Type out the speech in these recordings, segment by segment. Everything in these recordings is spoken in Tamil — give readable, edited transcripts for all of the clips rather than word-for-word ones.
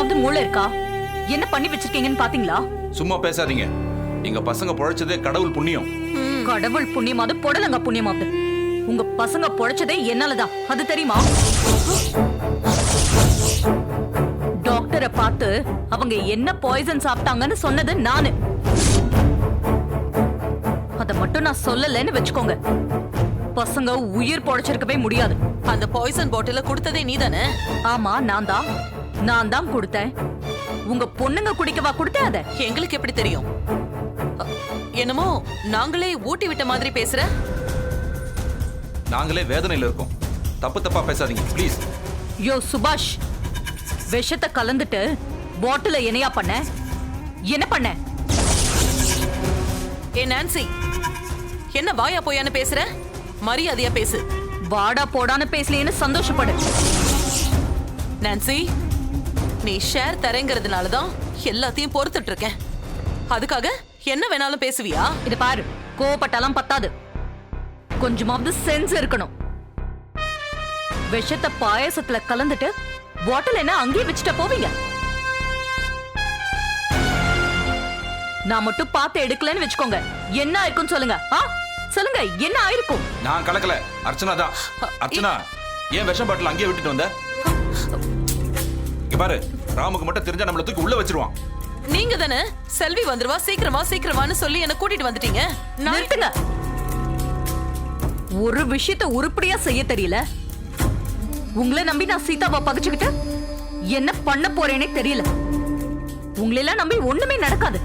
கொஞ்சமாவது மூளை இருக்கா? என்ன பண்ணி வச்சிருக்கீங்கன்னு பாத்தீங்களா? சும்மா பேசாதீங்க. எங்க பசங்க பொழைச்சதே கடவுள் புண்ணியம். கடவுள் புண்ணியமாவது பொடலங்க புண்ணியமாவது உங்க பசங்க பொழைச்சதே என்னாலதான், அது தெரியுமா? டாக்டரை பார்த்து அவங்க என்ன பாய்சன் சாப்பிட்டாங்கன்னு சொன்னது நானு. அத மட்டும் நான் சொல்லலன்னு வச்சுக்கோங்க, பசங்க உயிர் பொழைச்சிருக்கவே முடியாது. அந்த பாய்சன் பாட்டில கொடுத்ததே நீதானே? ஆமா, நான் தான் கொடுத்தேன். உங்க பொண்ணுங்க குடிக்கவா கொடுத்தேன்? அத எங்களுக்கு எப்படி தெரியும்? என்னமோ நாங்களே ஊட்டி விட்ட மாதிரி பேசுற. நாங்களே வேதனையில இருக்கோம். தப்பா பேசாதீங்க ப்ளீஸ். யோ சுபாஷ், விஷத்தை கலந்துட்டு பாட்டில என்னையா பண்ண? என்ன பண்ண? ஏ நான்சி, என்ன வாயா போயான்னு பேசுற? மரியாதையா பேசு. வாடா போடான்னு பேசலையேன்னு சந்தோஷப்படு. நான்சி, நீ ஷேர் தரேங்கிறதுனாலதான் எல்லாத்தையும் பொறுத்துட்டு இருக்கேன். அதுக்காக என்ன வேணாலும் பேசுவியா? இது பாரு, கோவப்பட்டாலாம் பத்தாது, கொஞ்சமாவது சென்ஸ் இருக்கணும். விஷத்தை பாயசத்துல கலந்துட்டு பாட்டில் என்ன அங்கேயே வச்சுட்ட போவீங்க? நான் மட்டும் பார்த்து எடுக்கலன்னு வச்சுக்கோங்க, என்ன ஆயிருக்கும் சொல்லுங்க. சொல்லுங்க, என்ன ஆயிருக்கும்? நான் கலக்கல, அர்ச்சனா தான். அர்ச்சனா, ஏன் விஷம் பாட்டில் அங்கேயே விட்டுட்டு வந்த? இங்க பாரு, ராமுக்கு மட்டும் தெரிஞ்சா நம்மள தூக்கி உள்ள வச்சிருவான். நீங்க தானே செல்வி வந்துருவா சீக்கிரமான்னு சொல்லி என்ன கூட்டிட்டு வந்துட்டீங்க. நிறுத்துங்க. ஒரு விஷயத்தை உருப்படியா செய்ய தெரியல. உங்களை நம்பி நான் சீதாவை பகிச்சுக்கிட்டு என்ன பண்ண போறேனே தெரியல. உங்களெல்லாம் நம்பி ஒண்ணுமே நடக்காது.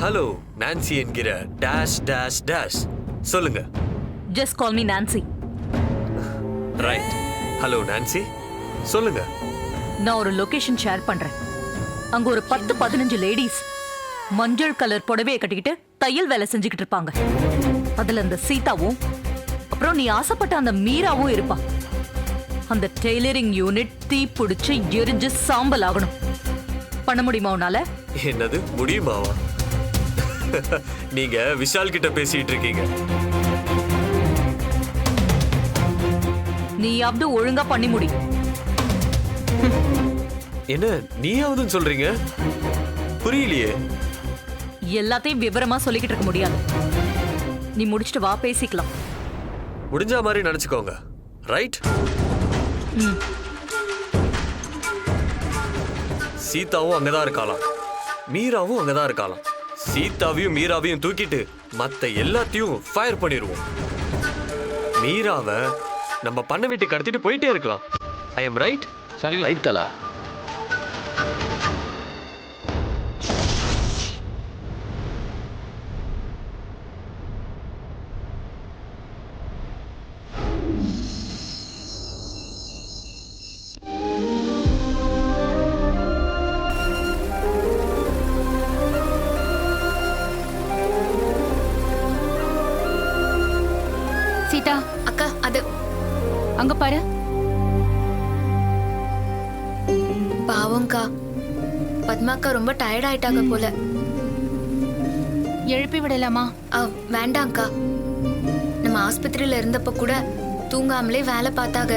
ஹலோ நான்சி என்கிற டேஷ் டேஷ் டேஷ் சொல்லுங்க. Just call me Nancy. Right. Hello Nancy சொல்லுங்க. நான் ஒரு லொகேஷன் ஷேர் பண்றேன். அங்க ஒரு 10-15 லேடிஸ் மஞ்சள் கலர் புடவையை கட்டிக்கிட்டு தையல் வேலை செஞ்சுக்கிட்டு இருப்பாங்க. அதுல அந்த சீதாவும் அப்புறம் நீ ஆசைப்பட்ட அந்த மீராவும் இருப்பா. அந்த டெய்லரிங் யூனிட் தீ பிடிச்சு எரிஞ்சு சாம்பல் ஆகணும். பண்ண முடியுமா உன்னால? என்னது முடியுமாவா? நீங்க விஷால் கிட்ட பேசிட்டு இருக்கீங்க. நீயாவது ஒழுங்கா பண்ணி முடி. என்ன நீயாவதுன்னு சொல்றீங்க? புரியலையே. எல்லாத்தையும் விவரமா சொல்லிக்கிட்டு இருக்க முடியாது. நீ முடிச்சிட்டு வா, பேசிக்கலாம். முடிஞ்ச மாதிரி நினைச்சுக்கோங்க. ரைட். சீதாவும் அங்கதான் இருக்காளாம், மீராவும் அங்கதான் இருக்காளாம். சீதாவையும் மீராவையும் தூக்கிட்டு மத்த எல்லாத்தையும் ஃபயர் பண்ணிடுவோம். மீராவை நம்ம பண்ண வீட்டுக்கு கடத்திட்டு போயிட்டே இருக்கலாம். I am right? சரி ரைட் தலா. சீதா அக்கா, அது அங்க பாரு. பாவம்க்கா, பத்மாக்கா ரொம்ப டயர்ட் ஆயிட்டாங்க போல. எழுப்பி விடலாமா? வேண்டாம்க்கா, நம்ம ஆஸ்பத்திரியில இருந்தப்ப கூட தூங்காமலே வேலை பார்த்தாங்க.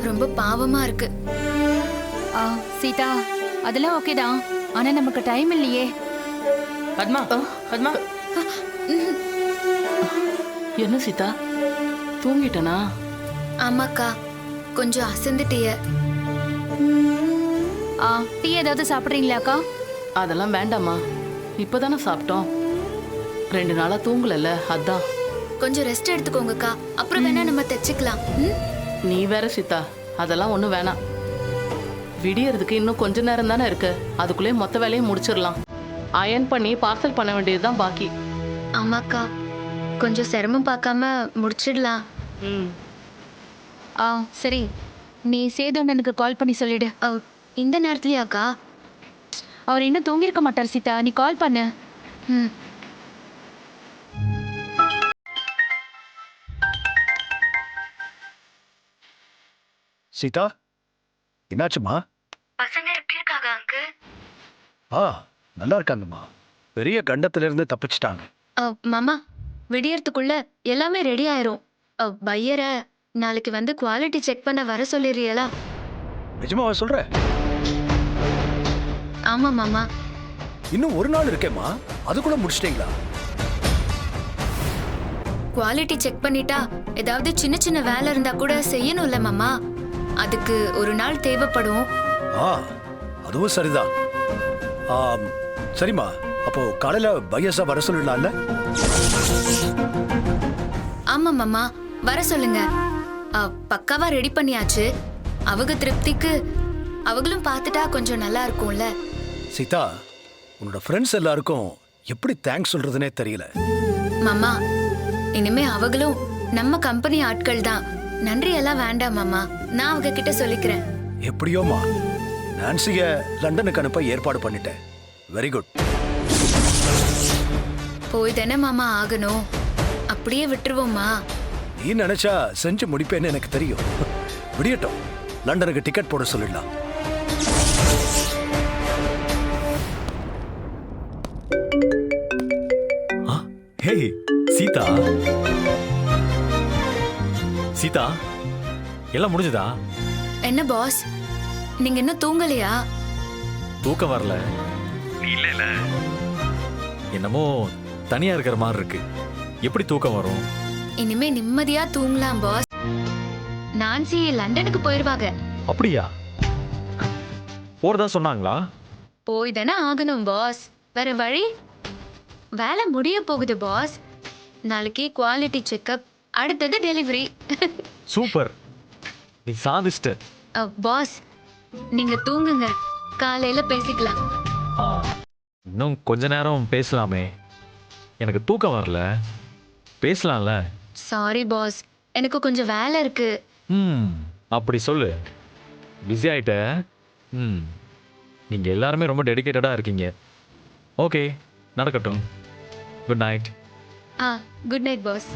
ரொம்ப பாவமா இருக்கு. சீதா அதெல்லாம் ஓகே தான், ஆனா நமக்கு டைம் இல்லையே. பத்மா, பத்மா, என்ன சீதா தூங்கிட்டனா? ஆமாக்கா, கொஞ்சம் அசந்துட்டிய. டீ ஏதாவது சாப்பிட்றீங்களாக்கா? அதெல்லாம் வேண்டாமா, இப்பதானே சாப்பிட்டோம். 2 நாளா தூங்கலல்ல, அதான். கொஞ்சம் ரெஸ்ட் எடுத்துக்கோங்கக்கா, அப்புறம் வேணா நம்ம தைச்சுக்கலாம். நீ வேற சீதா, அதெல்லாம் ஒண்ணும் வேணாம். விடியறதுக்கு இன்னும் கொஞ்ச நேரம் தானே இருக்கு, அதுக்குள்ளே மொத்த வேலையும் முடிச்சிடலாம். அயன் பண்ணி பார்சல் பண்ண வேண்டியதுதான் பாக்கி. ஆமாக்கா, கொஞ்சம் சிரமம் பார்க்காம முடிச்சிடலாம். சரி, நீ சேதுண்ணனுக்கு கால் பண்ணி சொல்லிடு. இந்த நேரத்துலயாக்கா? அவர் இன்னும் தூங்கியிருக்க மாட்டார் சீதா, நீ கால் பண்ணு. சீதா என்னாச்சுமா? பசங்க எப்படி இருக்காங்க அங்கு? நல்லா இருக்காங்கம்மா. பெரிய கண்டத்துல இருந்து தப்பிச்சிட்டாங்க. மாமா, விடியறதுக்குள்ள எல்லாமே ரெடி ஆயிரும். பையரை நாளைக்கு வந்து குவாலிட்டி செக் பண்ண வர சொல்லிடுறீங்களா? நிஜமாவா சொல்ற? ஆமா மாமா. இன்னும் ஒரு நாள் இருக்கேம்மா, அதுக்குள்ள முடிச்சிட்டீங்களா? குவாலிட்டி செக் பண்ணிட்டா ஏதாவது சின்ன சின்ன வேலை இருந்தா கூட செய்யணும்ல மாமா. அதுக்கு ஒரு நாள் தேவைப்படும். அதுவும் சரிதான். சரிம்மா, அப்போ காலையில பையஸா வர சொல்லலாம்ல? ஆமா மாமா, வர சொல்லுங்க. பக்காவா ரெடி பண்ணியாச்சு. அவங்க திருப்திக்கு அவங்களும் பார்த்துட்டா கொஞ்சம் நல்லா இருக்கும்ல. சீதா, உன்னோட ஃப்ரெண்ட்ஸ் எல்லாருக்கும் எப்படி தேங்க்ஸ் சொல்றதுனே தெரியல. மாமா, இனிமே அவங்களும் நம்ம கம்பெனி ஆட்கள் தான். நன்றி எல்லாம் வேண்டாம் மாமா, நான் அவங்க கிட்ட சொல்லிக்கிறேன். எப்படியோமா நான்சிய லண்டனுக்கு அனுப்ப ஏற்பாடு பண்ணிட்டேன். Very good. போய் தானே மாமா ஆகணும், அப்படியே விட்டுருவோமா? நீ நினைச்சா செஞ்சு முடிப்பேன்னு எனக்கு தெரியும். விடியட்டும், லண்டனுக்கு டிக்கெட் போட சொல்லிடலாம். ஹே சீதா, சீதா எல்லாம் முடிஞ்சதா? என்ன பாஸ், நீங்க இன்னும் தூங்கலையா? தூக்கம் வரல. நீ இல்ல என்னமோ தனியா இருக்கிற மாதிரி இருக்கு. எப்படி தூக்கம் வரும்? இனிமே நிம்மதியா தூங்கலாம் பாஸ். நான்சி லண்டனுக்கு போயிருவாங்க. அப்படியா? போறதா சொன்னாங்களா? போய் தானே ஆகணும் பாஸ், வேற வழி. வேலை முடிய போகுது பாஸ். நாளைக்கு குவாலிட்டி செக்அப், அடுத்தது டெலிவரி. சூப்பர், நீ சாதிச்சிட்ட. பாஸ், நீங்க தூங்குங்க, காலையில பேசிக்கலாம். இன்னும் கொஞ்ச நேரம் பேசலாமே. எனக்கு தூக்கம் வரல, பேசலாம்ல? சாரி பாஸ், எனக்கு கொஞ்சம் வேலை இருக்கு. அப்படி சொல்லு. பிஸி ஆயிட்ட. நீங்க எல்லாருமே ரொம்ப டெடிகேட்டடா இருக்கீங்க. ஓகே, நடக்கட்டும். Good night. Good night boss.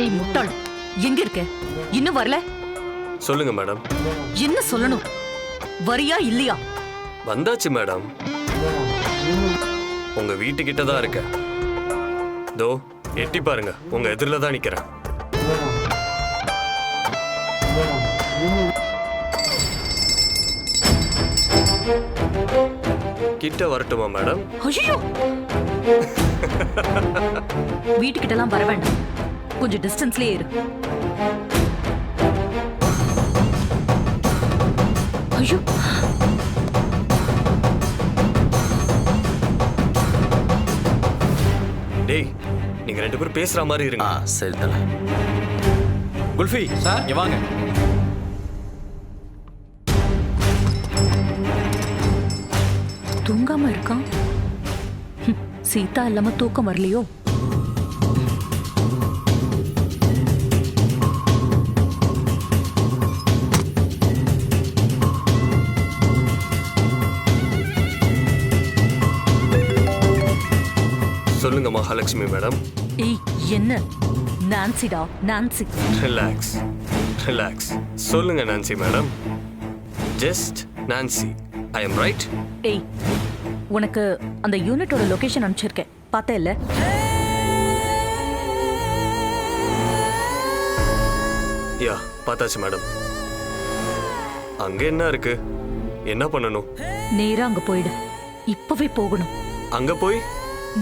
ஏய் முட்டாள், எங்க இருக்க? இன்னும் வரல? சொல்லுங்க மேடம். என்ன சொல்லணும்? வரியா இல்லையா? வந்தாச்சு மேடம். உங்க வீட்டுக்கிட்ட தான் இருக்க. தோ எட்டி பாருங்க, உங்க எதிரில தான் நிக்கிறேன். கிட்ட வரட்டுமா மேடம்? ஐயோ, வீட்டுக்கிட்ட எல்லாம் வர வேண்டாம், கொஞ்சம் டிஸ்டன்ஸ்லயே இரு. ஐயோ, டேய், நீங்க ரெண்டு பேரும் பேசுற மாதிரி இருங்க. சரி தல. குல்ஃபி சார், இங்க வாங்க. தூங்காம இருக்கான். சீதா இல்லாம தூக்கம் வரலையோ? சொல்லுங்க மகாலட்சுமி மேடம். ஏய், என்ன நான்சிடா, நான்சி. Relax relax. சொல்லுங்க Nancy madam. Just Nancy. I am right? ஏய், உனக்கு அந்த யூனிட்டோட லொகேஷன் அனுப்பிச்சிருக்கேன், பார்த்தே இல்ல? யா, பார்த்தாச்சு மேடம். அங்க என்ன இருக்கு? என்ன பண்ணணும்? நேரா அங்க போயிடு. இப்பவே போகணும். அங்க போய்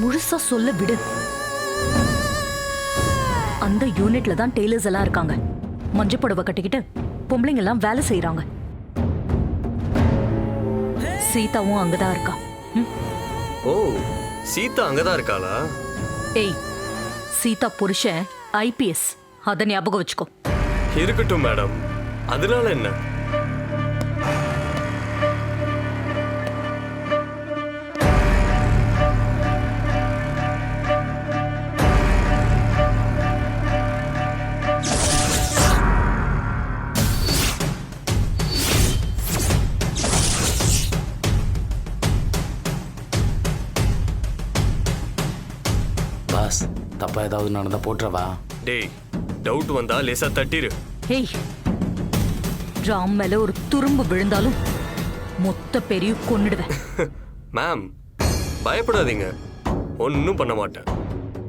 முழுசா சொல்ல விடு. அந்த யூனிட்ல தான் டெய்லர்ஸ் எல்லாம் இருக்காங்க. மஞ்சள் புடவை கட்டிக்கிட்டு பொம்பளைங்க எல்லாம் வேலை செய்யறாங்க. சீதாவும் அங்கதான் இருக்கா. ஓ, சீதா அங்கதான் இருக்காளா? ஏய், சீதா புருஷன் ஐபிஎஸ், அத ஞாபகம் வச்சுக்கோ. இருக்கட்டும் மேடம், அதனால என்ன? பாஸ் தப்பா ஏதாவது நடந்தா போட்டுறவா? டேய் டவுட் வந்தா லேசா தட்டிரு. ஏய், ராம் மேல ஒரு துரும்பு விழுந்தாலும் மொத்த பேரையும் கொன்னுடுவேன். மேம் பயப்படாதீங்க, ஒன்றும் பண்ண மாட்டேன்.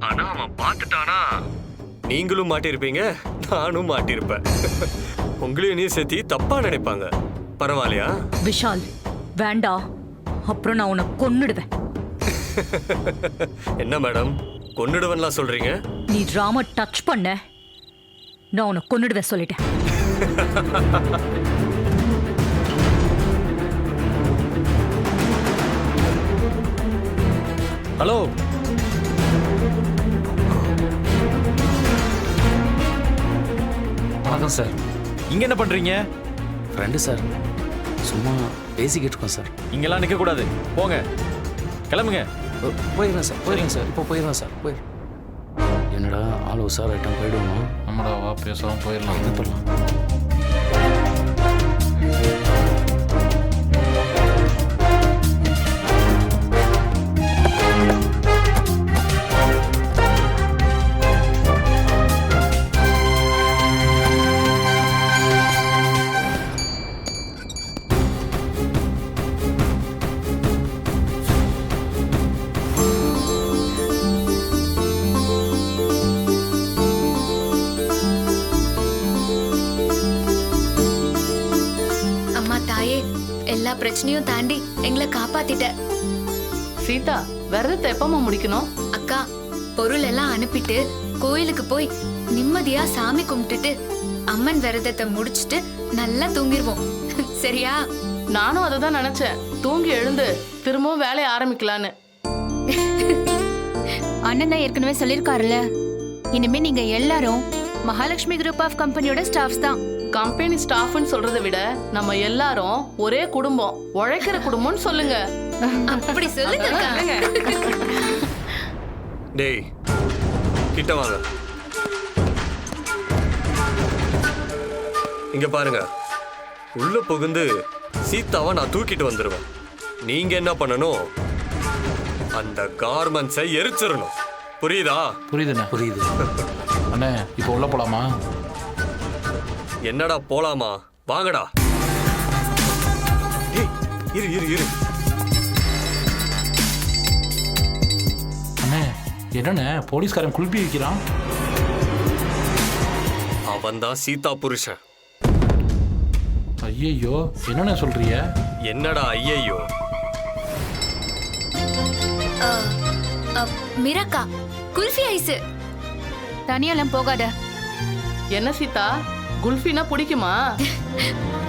ஆனா அவன் பார்த்துட்டானா நீங்களும் மாட்டிருப்பீங்க, நானும் மாட்டிருப்பேன். உங்களையும் நீ சேர்த்தி தப்பா நினைப்பாங்க. பரவாயில்லையா? விஷால் வேண்டாம், அப்புறம் நான் உன்னை கொன்னுடுவேன். என்ன மேடம் கொன்னுடுவன்லாம் சொல்றீங்க? நீ ராம டச் பண்ண நான் உன்னை கொன்னுடுவேன் சொல்லிட்டேன். ஹலோ, வணக்கம் சார். இங்க என்ன பண்றீங்க? ஃப்ரெண்டு சார், சும்மா பேசிக்கிட்டு இருக்கோம் சார். இங்கெல்லாம் நிக்க கூடாது, போங்க, கிளம்புங்க. போயிடுறேன் சார், போயிடுறேன் சார், இப்போ போயிடுறேன் சார், போயிடு. என்னடா ஆள் உஷார் ஐட்டம் போயிடுவோமா? நம்மடா வா பேசுவோம், போயிடலாம். எங்கே போடலாம்? அம்மா தாயே, எல்லா பிரச்சனையும் தாண்டி எங்களை காப்பாத்திட்ட. சீதா, விரதத்தை எப்பமா முடிக்கணும்? அக்கா, பொருள் எல்லாம் அனுப்பிட்டு கோயிலுக்கு போய் நிம்மதியா சாமி கும்பிட்டுட்டு அம்மன் விரதத்தை முடிச்சிட்டு நல்லா தூங்கிடுவோம். சரியா? நானும் அதை தான் நினைச்சேன், தூங்கி எழுந்து திரும்பவும் வேலையை ஆரம்பிக்கலான்னு. அண்ணன் தான் ஏற்கனவே சொல்லிருக்காருல்ல, இனிமே நீங்க எல்லாரும் மகாலட்சுமி குரூப் ஆஃப் கம்பெனியோட ஸ்டாஃப்ஸ் தான். கம்பெனி ஸ்டாஃப்னு சொல்றதை விட நம்ம எல்லாரும் ஒரே குடும்பம், உழைக்கிற குடும்பம்னு சொல்லுங்க. அப்படி சொல்லுங்க அக்கா. டேய் கிட்ட வாங்க. இங்க பாருங்க, உள்ள புகுந்து சீதாவை நான் தூக்கிட்டு வந்துருவேன். நீங்க என்ன பண்ணணும், அந்த கார்மெண்ட்ஸை எரிச்சிடணும். புரியுதா? புரியுதுண்ணே. புரியுது. அண்ணே இப்போ உள்ள போலாமா? என்னடா போலாமா? வாங்கடா. டேய் இரு இரு இரு. அண்ணே என்னண்ணே போலீஸ்காரன் குளிப்பி வைக்கிறான்? அவன் தான் சீதா புருஷன். ஐயையோ, என்னண்ணே சொல்றிய? என்னடா ஐயையோ? மிராக்கா, குல்ஃபி ஐஸ். தனியெல்லாம் போகாத. என்ன சீதா, குல்ஃபினா பிடிக்குமா?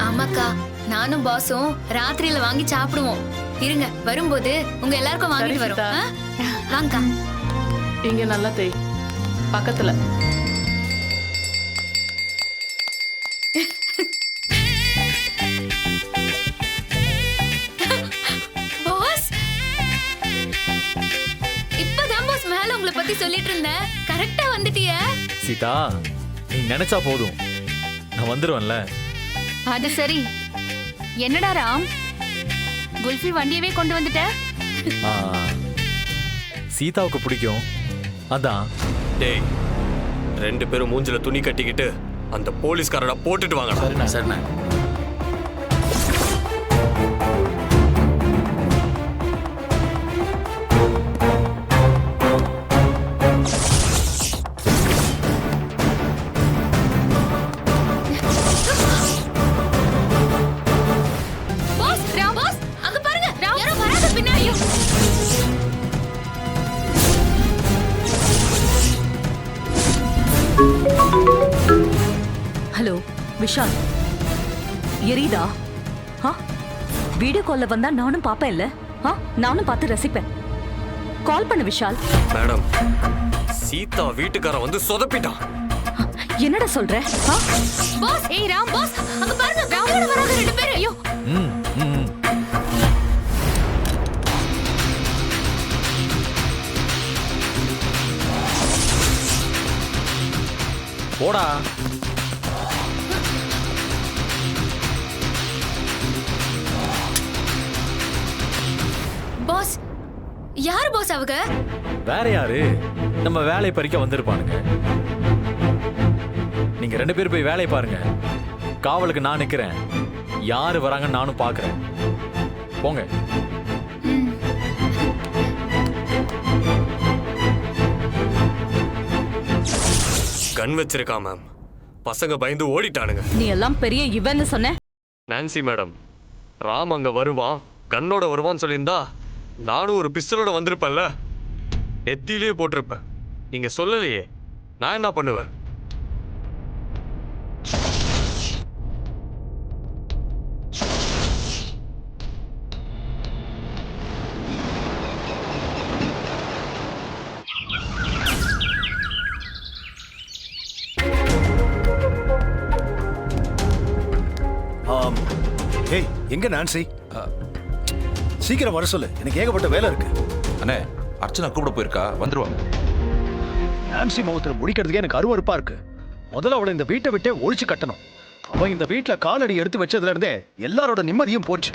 ஆமாக்கா, நானும் பாஸும் ராத்திரியில வாங்கி சாப்பிடுவோம். இருங்க, வரும்போது உங்க எல்லாருக்கும் வாங்கிட்டு சரி, வரோம். சீதா. வாங்கக்கா. இங்க நல்லா தேய், பக்கத்துல. பாஸ், இப்பதான் பாஸ் மேல உங்களை பத்தி சொல்லிட்டு இருந்தேன். கரெக்டா வந்துட்டிய. சீதா, நீ நினைச்சா போதும், நான் வந்துருவேன்ல. அது சரி. என்னடா ராம், குல்ஃபி வண்டியவே கொண்டு வந்துட்ட? ஆ, சீதாவுக்கு பிடிக்கும், அதான். டேய் ரெண்டு பேரும் மூஞ்சில துணி கட்டிக்கிட்டு அந்த போலீஸ்காரனை போட்டுட்டு வாங்கடா. சரிண்ணே. சரிண்ணே. பாஸ், ராம் பாஸ், அங்க பாருங்க, யாரோ வராங்க பின்னாடி. ஹலோ விஷால், எரியுதா? வீடியோ கால்ல வந்தா நானும் பாப்பேன் இல்ல? நானும் பார்த்து ரசிப்பேன். கால் பண்ண விஷால். மேடம், சீதா வீட்டுக்காரன் வந்து சொதப்பிட்டான். என்னடா சொல்ற? பாஸ், ஏய் ராம் பாஸ், அங்க பாருங்க, ராமோட வராங்க ரெண்டு பேர். ஐயோ, ம் ம். போடா. பாஸ், யார் பாஸ் அவங்க? வேற யாரு? நம்ம வேலையை பறிக்க வந்திருப்பானுங்க. நீங்க 2 பேரும் போய் வேலையை பாருங்க. காவலுக்கு நான் நிக்கிறேன். யாரு வராங்கன்னு நானும் பாக்குறேன். போங்க. கன் வச்சிருக்கா மேம். பசங்க பயந்து ஓடிட்டானுங்க. நீ எல்லாம் பெரிய இவன்னு சொன்ன. நான்சி மேடம், ராம் அங்க வருவான், கன்னோட வருவான்னு சொல்லியிருந்தா நானும் ஒரு பிஸ்டலோட வந்திருப்பேன்ல, நெத்தியிலே போட்டிருப்பேன். நீங்க சொல்லலையே, நான் என்ன பண்ணுவேன்? ஏய், எங்க நான்சி? சீக்கிரம் வர சொல்லு, எனக்கு ஏகப்பட்ட வேலை இருக்கு. அண்ணே, அர்ச்சனா கூப்பிட போயிருக்கா, வந்துருவாங்க. நான்சி முகத்துல முடிக்கிறதுக்கே எனக்கு அருவருப்பா இருக்கு. முதல்ல அவளை இந்த வீட்டை விட்டே ஒழிச்சு கட்டணும். அவன் இந்த வீட்டுல காலடி எடுத்து வச்சதுல இருந்தே எல்லாரோட நிம்மதியும் போச்சு.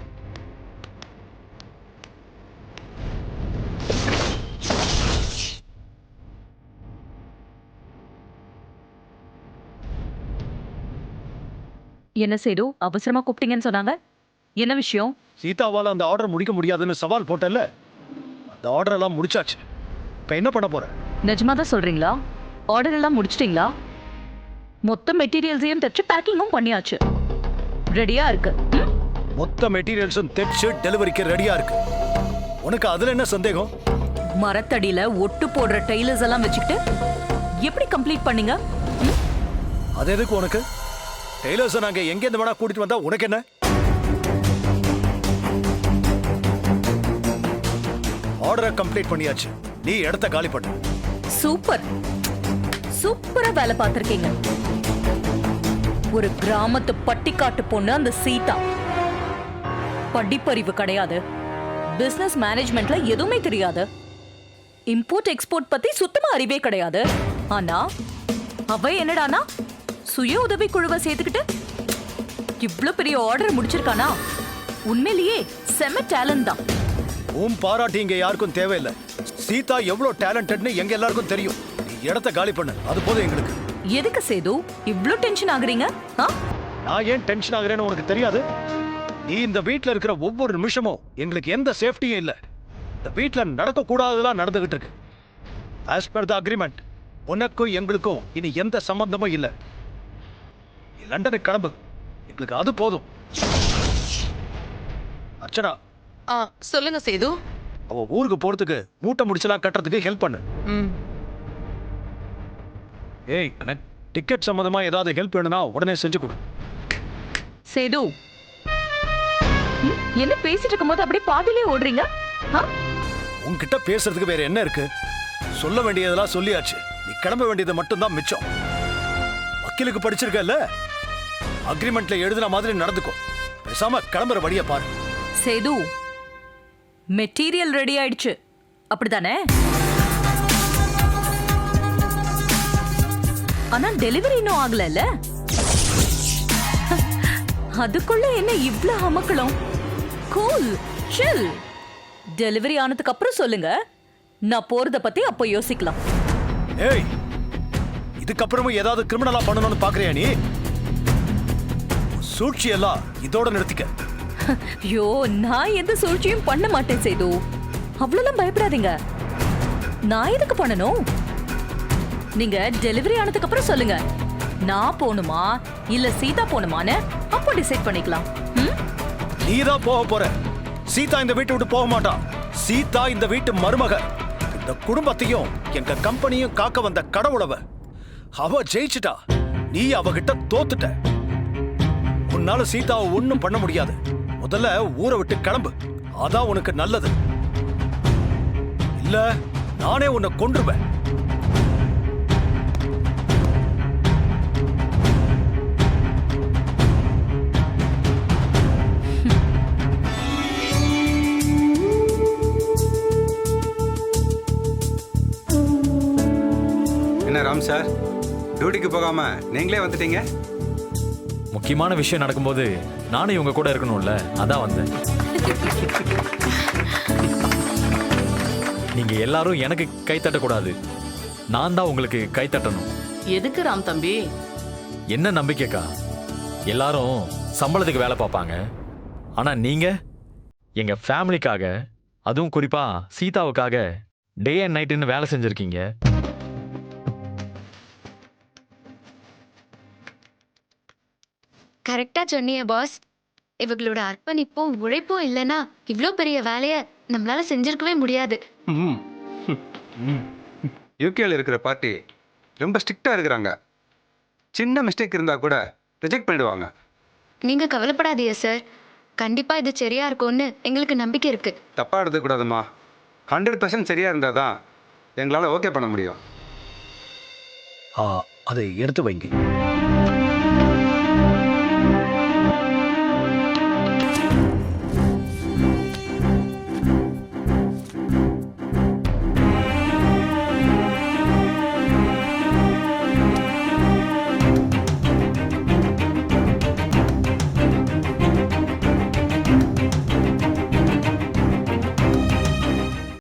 என்ன சேது, அவசரமா கூப்பிட்டீங்கன்னு சொன்னாங்க. என்ன விஷயம்? சீதாவால அந்த ஆர்டர் முடிக்க முடியாதுன்னு சவால் போட்டல, அந்த ஆர்டர் எல்லாம் முடிச்சாச்சு. இப்ப என்ன பண்ண போற? நிஜமா தான் சொல்றீங்களா? ஆர்டர் எல்லாம் முடிச்சிட்டீங்களா? மொத்த மெட்டீரியல்ஸையும் தச்சு பேக்கிங்கும் பண்ணியாச்சு. ரெடியா இருக்கு. மொத்த மெட்டீரியல்ஸும் தைச்சு டெலிவரிக்கு ரெடியா இருக்கு. உனக்கு அதுல என்ன சந்தேகம்? மரத்தடியில ஒட்டு போடுற டெய்லர்ஸ் எல்லாம் வச்சுக்கிட்டு எப்படி கம்ப்ளீட் பண்ணீங்க? அது எதுக்கு உனக்கு? டெய்லர்ஸை நாங்க எங்க இருந்து வேணா கூட்டிட்டு வந்தா உனக்கு என்ன? ஆர்டரை கம்ப்ளீட் பண்ணியாச்சு. நீ இடத்த காலி பண்ணு. சூப்பர், சூப்பரா வேலை பார்த்திருக்கீங்க. ஒரு கிராமத்து பட்டிக்காட்டு பொண்ணு அந்த சீதா. படிப்பறிவு கிடையாது, பிசினஸ் மேனேஜ்மெண்ட்ல எதுவுமே தெரியாது, இம்போர்ட் எக்ஸ்போர்ட் பத்தி சுத்தமா அறிவே கிடையாது. ஆனா அவ என்னடானா சுய உதவி குழுவை சேர்த்துக்கிட்டு இவ்ளோ பெரிய ஆர்டர் முடிச்சிருக்கானா? உண்மையிலேயே செம டேலண்ட் தான். உன் பாராட்டி இங்க யாருக்கும் தேவையில்லை. சீதா எவ்வளவு டேலண்டட்னு எங்க எல்லாருக்கும் தெரியும். நீ இடத்த காலி பண்ணு, அது போதும் எங்களுக்கு. எதுக்கு சேது இவ்ளோ டென்ஷன் ஆகுறீங்க? நான் ஏன் டென்ஷன் ஆகுறேன்னு உனக்கு தெரியாது? நீ இந்த வீட்ல இருக்கிற ஒவ்வொரு நிமிஷமும் எங்களுக்கு எந்த சேஃப்டியும் இல்லை. இந்த வீட்ல நடக்க கூடாததெல்லாம் நடந்துகிட்டு இருக்கு. ஆஸ் பர் த அக்ரிமெண்ட் உனக்கும் எங்களுக்கும் இனி எந்த சம்பந்தமும் இல்லை. நீ லண்டனுக்கு கிளம்பு, எங்களுக்கு அது போதும். அர்ச்சனா, சொல்லுங்க சேது. அவ ஊருக்கு போறதுக்கு மூட்டை முடிச்சலாம் கட்டுறதுக்கு ஹெல்ப் பண்ணு. ஏய், டிக்கெட் சம்பந்தமா ஏதாவது ஹெல்ப் வேணும்னா உடனே செஞ்சு கொடு. சேது, என்ன பேசிட்டு இருக்கும்போது அப்படியே பாதியிலே ஓடுறீங்க? உன்கிட்ட பேசுறதுக்கு வேற என்ன இருக்கு? சொல்ல வேண்டியதெல்லாம் சொல்லியாச்சு. நீ கிளம்ப வேண்டியது மட்டும்தான் மிச்சம். வக்கீலுக்கு படிச்சிருக்கல, அக்ரிமெண்ட்ல எழுதின மாதிரி நடந்துக்கோ. பேசாம கிளம்புற வழியை பாரு. சேது, மெட்டீரியல் ரெடி ஆயிடுச்சு, அப்படிதானே? ஆனா டெலிவரி இன்னும் ஆகல. அதுக்குள்ள என்ன இவ்ளோ அமக்கலம்? கூல், சில். டெலிவரி ஆனதுக்கு அப்புறம் சொல்லுங்க, நான் போறத பத்தி அப்போ யோசிக்கலாம். ஏய், இதுக்கப்புறமும் ஏதாவது கிரிமினலா பண்ணணும்னு பாக்குறியா நீ? சூழ்ச்சி எல்லாம் இதோட நிறுத்திக்க. ஐயோ, நான் எந்த சூழ்ச்சியும் பண்ண மாட்டேன் சேது. அவ்வளவுலாம் பயப்படாதீங்க. நான் எதுக்கு பண்ணணும்? நீங்க டெலிவரி ஆனதுக்கு அப்புறம் சொல்லுங்க, நான் போணுமா இல்ல சீதா போணுமான்னு அப்போ டிசைட் பண்ணிக்கலாம். நீதான் போக போற. சீதா இந்த வீட்டை விட்டு போக மாட்டான். சீதா இந்த வீட்டு மருமக. இந்த குடும்பத்தையும் எங்க கம்பெனியும் காக்க வந்த கடவுளவ. அவ ஜெயிச்சுட்டா, நீ அவகிட்ட தோத்துட்ட. உன்னால சீதாவை ஒண்ணும் பண்ண முடியாது. முதல்ல ஊரை விட்டு கிளம்பு, அதான் உனக்கு நல்லது. இல்ல நானே உன்னை கொன்றுவேன். என்ன ராம் சார், டியூட்டிக்கு போகாம நீங்களே வந்துட்டீங்க? முக்கியமான விஷயம் நடக்கும்போது நானும் இவங்க கூட இருக்கணும்ல, அதான் வந்தேன். நீங்க எல்லாரும் எனக்கு கை தட்டக்கூடாது, நான் தான் உங்களுக்கு கை தட்டணும். எதுக்கு ராம் தம்பி? என்ன நம்பிக்கைக்கா? எல்லாரும் சம்பளத்துக்கு வேலை பார்ப்பாங்க, ஆனா நீங்க எங்க ஃபேமிலிக்காக, அதுவும் குறிப்பா சீதாவுக்காக டே அண்ட் நைட்டுன்னு வேலை செஞ்சிருக்கீங்க. கரெக்டா சொன்னீங்க பாஸ். இவங்களோட அர்ப்பணிப்பும் உழைப்பும் இல்லைன்னா இவ்வளோ பெரிய வேலையை நம்மளால செஞ்சிருக்கவே முடியாது. யூகேல இருக்கிற பார்ட்டி ரொம்ப ஸ்ட்ரிக்டாக இருக்கிறாங்க. சின்ன மிஸ்டேக் இருந்தால் கூட ரிஜெக்ட் பண்ணிடுவாங்க. நீங்க கவலைப்படாதீங்க சார், கண்டிப்பா இது சரியா இருக்கும்னு எங்களுக்கு நம்பிக்கை இருக்கு. தப்பாக எடுத்துக்கூடாதுமா. 100% சரியாக இருந்தால் தான் எங்களால் ஓகே பண்ண முடியும். அதை எடுத்து வைங்க.